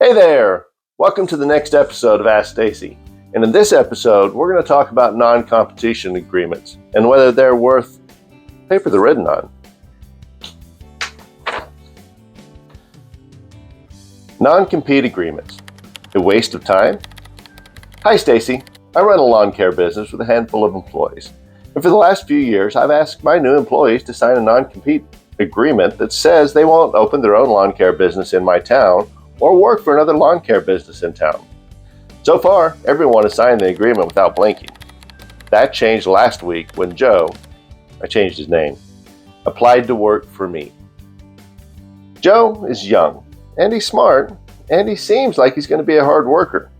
Hey there! Welcome to the next episode of Ask Stacey. And in this episode, we're going to talk about non-competition agreements and whether they're worth paper they're written on. Non-compete agreements. A waste of time? Hi Stacey. I run a lawn care business with a handful of employees. And for the last few years, I've asked my new employees to sign a non-compete agreement that says they won't open their own lawn care business in my town or work for another lawn care business in town. So far, everyone has signed the agreement without blinking. That changed last week when Joe, I changed his name, applied to work for me. Joe is young, and he's smart, and he seems like he's going to be a hard worker.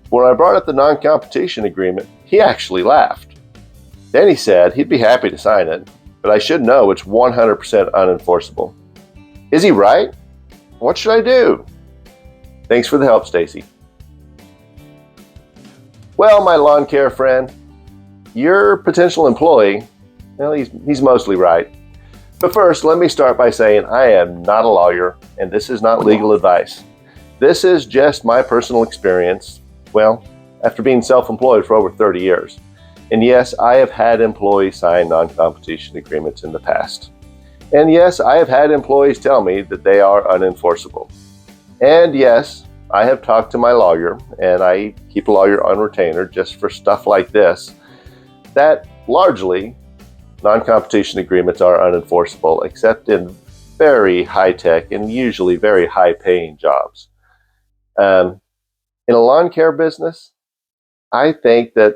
When I brought up the non-competition agreement, he actually laughed. Then he said he'd be happy to sign it, but I should know it's 100% unenforceable. Is he right? What should I do? Thanks for the help, Stacey. Well, my lawn care friend, your potential employee, well, he's mostly right. But first, let me start by saying I am not a lawyer, and this is not legal advice. This is just my personal experience, well, after being self-employed for over 30 years. And yes, I have had employees sign non-competition agreements in the past. And yes, I have had employees tell me that they are unenforceable. And yes, I have talked to my lawyer, and I keep a lawyer on retainer just for stuff like this, that largely non-competition agreements are unenforceable, except in very high-tech and usually very high-paying jobs. In a lawn care business, I think that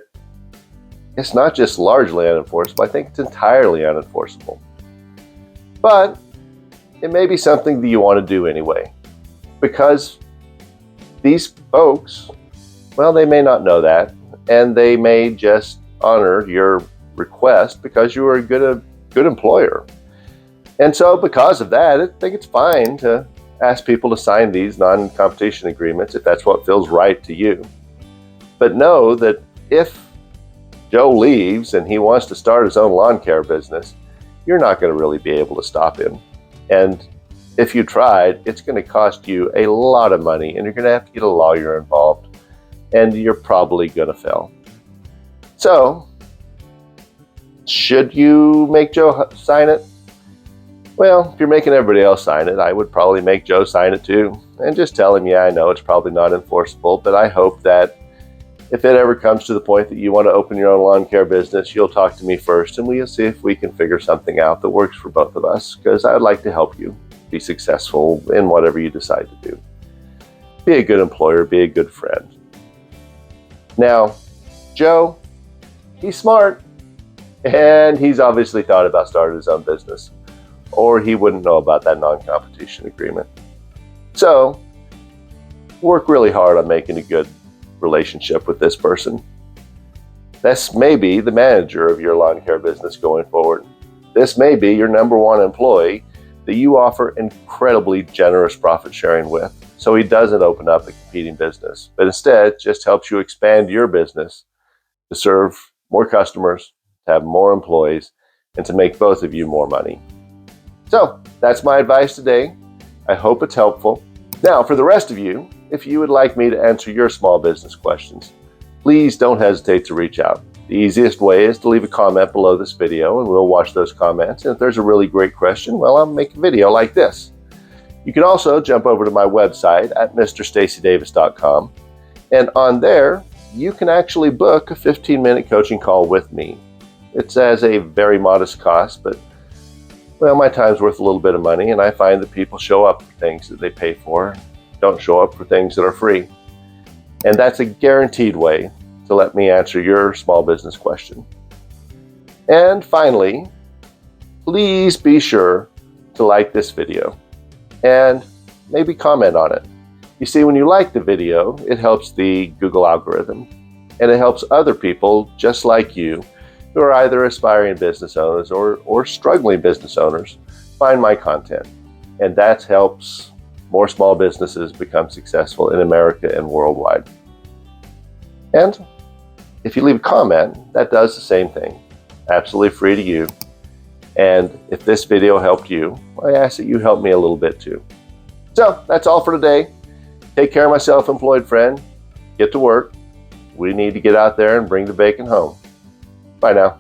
it's not just largely unenforceable, I think it's entirely unenforceable. But it may be something that you want to do anyway, because these folks, well, they may not know that, and they may just honor your request because you are a good employer. And so because of that, I think it's fine to ask people to sign these non-competition agreements if that's what feels right to you. But know that if Joe leaves and he wants to start his own lawn care business, you're not going to really be able to stop him. And if you tried, it's going to cost you a lot of money, and you're going to have to get a lawyer involved, and you're probably going to fail. So, should you make Joe sign it? Well, if you're making everybody else sign it, I would probably make Joe sign it too, and just tell him, yeah, I know it's probably not enforceable, but I hope that if it ever comes to the point that you want to open your own lawn care business, you'll talk to me first, and we'll see if we can figure something out that works for both of us, because I would like to help you be successful in whatever you decide to do. Be a good employer, be a good friend. Now, Joe, he's smart, and he's obviously thought about starting his own business, or he wouldn't know about that non-competition agreement. So, work really hard on making a good relationship with this person. This may be the manager of your lawn care business going forward. This may be your number one employee that you offer incredibly generous profit sharing with, so he doesn't open up a competing business, but instead just helps you expand your business to serve more customers, to have more employees, and to make both of you more money. So that's my advice today. I hope it's helpful. Now, for the rest of you, if you would like me to answer your small business questions, please don't hesitate to reach out. The easiest way is to leave a comment below this video, and we'll watch those comments. And if there's a really great question, well, I'll make a video like this. You can also jump over to my website at Mr.StaceyDavis.com, and on there, you can actually book a 15-minute coaching call with me. It's as a very modest cost, but, well, my time's worth a little bit of money, and I find that people show up for things that they pay for, don't show up for things that are free. And that's a guaranteed way to let me answer your small business question. And finally, please be sure to like this video and maybe comment on it. You see, when you like the video, it helps the Google algorithm, and it helps other people just like you who are either aspiring business owners or struggling business owners find my content. And that helps more small businesses become successful in America and worldwide. And if you leave a comment, that does the same thing. Absolutely free to you. And if this video helped you, I ask that you help me a little bit too. So that's all for today. Take care of my self-employed friend. Get to work. We need to get out there and bring the bacon home. Bye now.